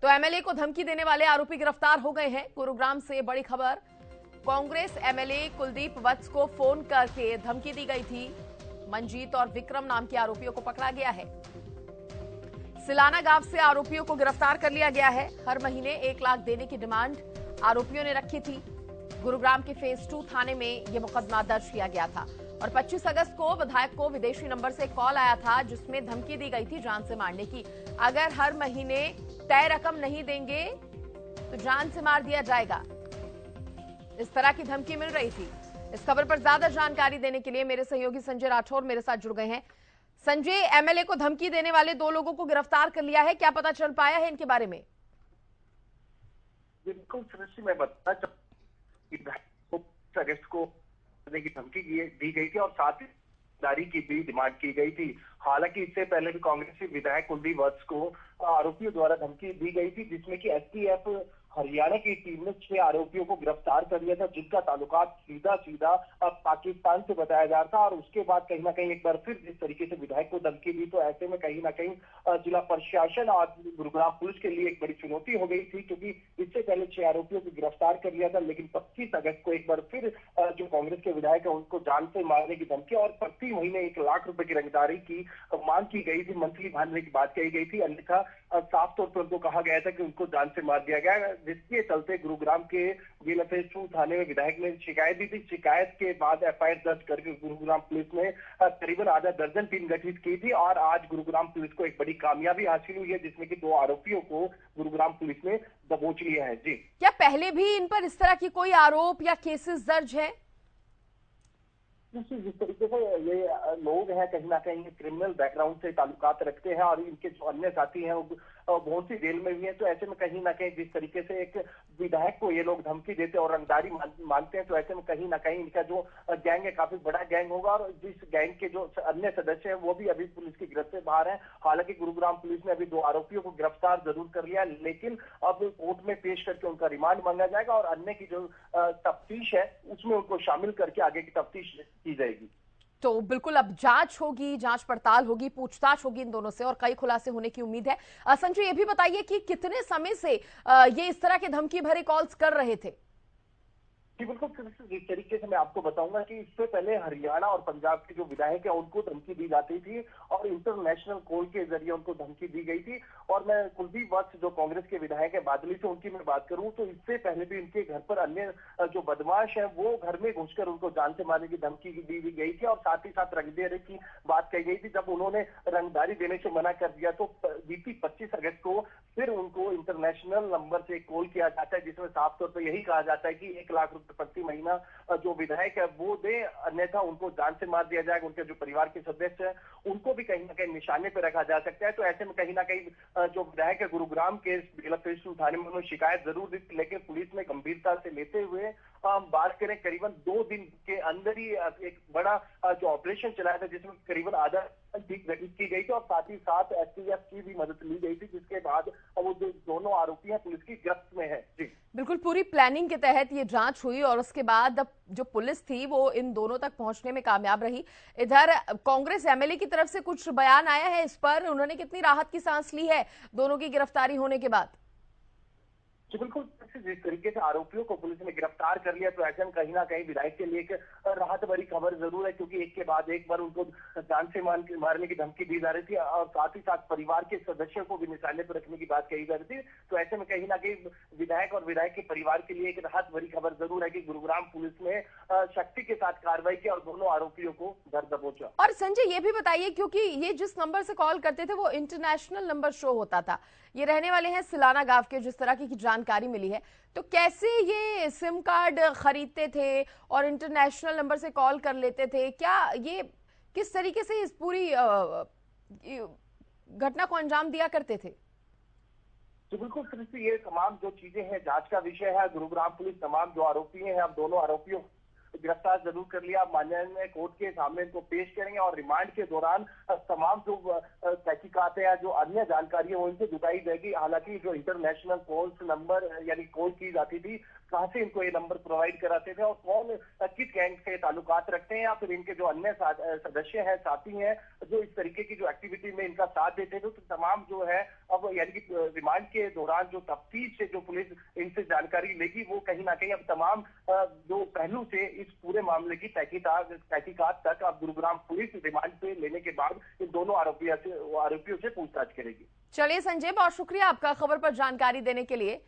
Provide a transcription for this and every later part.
तो एमएलए को धमकी देने वाले आरोपी गिरफ्तार हो गए हैं। गुरुग्राम से बड़ी खबर। कांग्रेस एमएलए कुलदीप वत्स को फोन करके धमकी दी गई थी। मंजीत और विक्रम नाम के आरोपियों को पकड़ा गया है। सिलाना गांव से आरोपियों को गिरफ्तार कर लिया गया है। हर महीने 1 लाख देने की डिमांड आरोपियों ने रखी थी। गुरुग्राम के फेज 2 थाने में यह मुकदमा दर्ज किया गया था और 25 अगस्त को विधायक को विदेशी नंबर से कॉल आया था, जिसमें धमकी दी गई थी जान से मारने की। अगर हर महीने तय रकम नहीं देंगे तो जान से मार दिया जाएगा, इस तरह की धमकी मिल रही थी। इस खबर पर ज्यादा जानकारी देने के लिए मेरे सहयोगी संजय राठौर मेरे साथ जुड़ गए हैं। संजय, एमएलए को धमकी देने वाले 2 लोगों को गिरफ्तार कर लिया है, क्या पता चल पाया है इनके बारे में? बिल्कुल सृष्टि, मैं बताना चाहूँ अगस्त को करने की धमकी दी गई थी और साथ ही दारी की भी डिमांड की गई थी। हालांकि इससे पहले भी कांग्रेसी विधायक कुलदीप वत्स को आरोपियों द्वारा धमकी दी गई थी, जिसमें कि एसटीएफ हरियाणा की टीम ने 6 आरोपियों को गिरफ्तार कर लिया था, जिनका ताल्लुकात सीधा पाकिस्तान से बताया जा रहा था। और उसके बाद कहीं ना कहीं एक बार फिर जिस तरीके से विधायक को धमकी दी, तो ऐसे में कहीं ना कहीं जिला प्रशासन और गुरुग्राम पुलिस के लिए एक बड़ी चुनौती हो गई थी, क्योंकि इससे पहले 6 आरोपियों को गिरफ्तार कर लिया था, लेकिन 25 अगस्त को एक बार फिर जो कांग्रेस के विधायक है उनको जान से मारने की धमकी और प्रति महीने 1 लाख रुपए की रंगदारी की मांग की गई थी, मंथली मारने की बात कही गई थी। अन्यथा साफ तौर पर उनको कहा गया था कि उनको जान से मार दिया गया, जिसके चलते गुरुग्राम के जिला फेज 2 थाने में विधायक ने शिकायत दी थी। शिकायत के बाद एफआईआर दर्ज करके गुरुग्राम पुलिस ने करीबन आधा दर्जन टीम गठित की थी और आज गुरुग्राम पुलिस को एक बड़ी कामयाबी हासिल हुई है, जिसमें कि 2 आरोपियों को गुरुग्राम पुलिस ने दबोच लिया है। जी, क्या पहले भी इन पर इस तरह की कोई आरोप या केसेस दर्ज है? जिस तरीके से ये लोग हैं कहीं ना कहीं क्रिमिनल बैकग्राउंड से ताल्लुकात रखते हैं और इनके जो अन्य साथी हैं वो बहुत सी जेल में भी हैं, तो ऐसे में कहीं ना कहीं जिस तरीके से एक विधायक को ये लोग धमकी देते और रंगदारी मांगते हैं, तो ऐसे में कहीं ना कहीं इनका जो गैंग है काफी बड़ा गैंग होगा और जिस गैंग के जो अन्य सदस्य हैं वो भी अभी पुलिस की गिरफ्त से बाहर है। हालांकि गुरुग्राम पुलिस ने अभी 2 आरोपियों को गिरफ्तार जरूर कर लिया, लेकिन अब कोर्ट में पेश करके उनका रिमांड मांगा जाएगा और अन्य की जो तफ्तीश है उसमें उनको शामिल करके आगे की तफ्तीश की जाएगी। तो बिल्कुल अब जांच होगी, जांच पड़ताल होगी, पूछताछ होगी इन दोनों से और कई खुलासे होने की उम्मीद है। संजय, ये भी बताइए कि कितने समय से ये इस तरह के धमकी भरे कॉल्स कर रहे थे? जी बिल्कुल, जिस तरीके से मैं आपको बताऊंगा कि इससे पहले हरियाणा और पंजाब के जो विधायक है उनको धमकी दी जाती थी और इंटरनेशनल कॉल के जरिए उनको धमकी दी गई थी। और मैं कुलदीप वत्स जो कांग्रेस के विधायक है बादली से, उनकी मैं बात करूं तो इससे पहले भी इनके घर पर अन्य जो बदमाश है वो घर में घुसकर उनको जान से मारने की धमकी दी गई थी और साथ ही साथ रंगदारी की बात कही गई थी। जब उन्होंने रंगदारी देने से मना कर दिया तो बीती 25 अगस्त को फिर उनको इंटरनेशनल नंबर से कॉल किया जाता है, जिसमें साफ तौर पर यही कहा जाता है कि 1 लाख रुपए प्रति महीना जो विधायक है वो दे, अन्यथा उनको जान से मार दिया जाएगा। उनके जो परिवार के सदस्य हैं उनको भी कहीं ना कहीं निशाने पर रखा जा सकता है। तो ऐसे में कहीं ना कहीं जो विधायक है गुरुग्राम के जिला फेज 2 थाने में उन्होंने शिकायत जरूर दी, लेकिन पुलिस ने गंभीरता से लेते हुए बात करें करीबन 2 दिन के अंदर ही एक बड़ा जो ऑपरेशन चलाया था, जिसमें करीबन आधा टीम गठित की गई थी और साथ ही साथ एसटीएफ की भी मदद ली गई थी, जिसके बाद वो जो दोनों आरोपी हैं पुलिस की गिरफ्त में है। जी बिल्कुल, पूरी प्लानिंग के तहत ये जांच हुई और उसके बाद अब जो पुलिस थी वो इन दोनों तक पहुंचने में कामयाब रही। इधर कांग्रेस एमएलए की तरफ से कुछ बयान आया है इस पर? उन्होंने कितनी राहत की सांस ली है दोनों की गिरफ्तारी होने के बाद? जी बिल्कुल, जिस तरीके से आरोपियों को पुलिस ने गिरफ्तार कर लिया तो ऐसे में कहीं ना कहीं विधायक के लिए एक राहत भरी खबर जरूर है, क्योंकि एक के बाद एक बार उनको जान से मारने की धमकी दी जा रही थी और साथ ही साथ परिवार के सदस्यों को भी निशाने पर रखने की बात कही जा रही थी। तो ऐसे में कहीं ना कहीं विधायक और विधायक के परिवार के लिए एक राहत भरी खबर जरूर है कि गुरुग्राम पुलिस ने शक्ति के साथ कार्रवाई की और दोनों आरोपियों को घर दबोचा। और संजय, ये भी बताइए, क्योंकि ये जिस नंबर से कॉल करते थे वो इंटरनेशनल नंबर शो होता था, ये रहने वाले हैं सिलाना गांव के, जिस तरह की जानकारी मिली है, तो कैसे ये सिम कार्ड खरीदते थे और इंटरनेशनल नंबर से कॉल कर लेते थे? क्या ये किस तरीके से इस पूरी घटना को अंजाम दिया करते थे? तो बिल्कुल सृष्टि, ये तमाम जो चीजें हैं जांच का विषय है। गुरुग्राम पुलिस तमाम जो आरोपी हैं, अब दोनों आरोपियों गिरफ्तार जरूर कर लिया। माननीय कोर्ट के सामने इनको पेश करेंगे और रिमांड के दौरान तमाम जो तहकीकात है, जो अन्य जानकारी है वो इनसे जुटाई जाएगी। हालांकि जो इंटरनेशनल कॉल्स नंबर यानी कॉल की जाती थी, कहां से इनको ये नंबर प्रोवाइड कराते थे और कौन किस गैंग से ताल्लुकात रखते हैं या फिर इनके जो अन्य सदस्य हैं, साथी हैं, जो इस तरीके की जो एक्टिविटी में इनका साथ देते थे, तो तमाम जो है अब अब यानी कि रिमांड के दौरान जो तफ्तीश से जो पुलिस इनसे जानकारी लेगी, वो कहीं ना कहीं अब तमाम जो पहलू से इस पूरे मामले की तहकीकात तक अब गुरुग्राम पुलिस रिमांड पे लेने के बाद इन दोनों आरोपियों से पूछताछ करेगी। चलिए संजय, बहुत शुक्रिया आपका खबर पर जानकारी देने के लिए।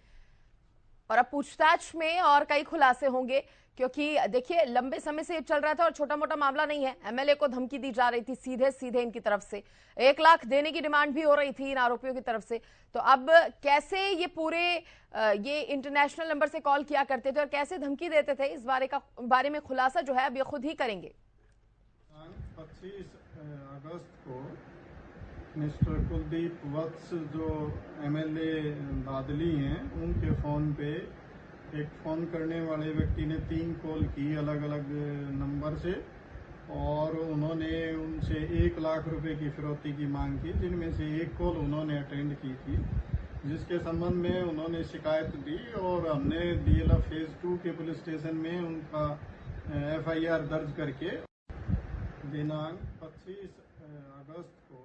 और अब पूछताछ में और कई खुलासे होंगे, क्योंकि देखिए लंबे समय से ये चल रहा था और छोटा मोटा मामला नहीं है। एमएलए को धमकी दी जा रही थी सीधे सीधे इनकी तरफ से, 1 लाख देने की डिमांड भी हो रही थी इन आरोपियों की तरफ से। तो अब कैसे ये पूरे ये इंटरनेशनल नंबर से कॉल किया करते थे और कैसे धमकी देते थे, इस बारे में खुलासा जो है अब ये खुद ही करेंगे। 25 अगस्त को मिस्टर कुलदीप वत्स जो एमएलए बादली हैं, उनके फ़ोन पे एक फ़ोन करने वाले व्यक्ति ने 3 कॉल की अलग अलग नंबर से, और उन्होंने उनसे 1 लाख रुपए की फिरौती की मांग की, जिनमें से एक कॉल उन्होंने अटेंड की थी, जिसके संबंध में उन्होंने शिकायत दी और हमने डीएलएफ फेज़ 2 के पुलिस स्टेशन में उनका एफआईआर दर्ज करके दिनांक 25 अगस्त को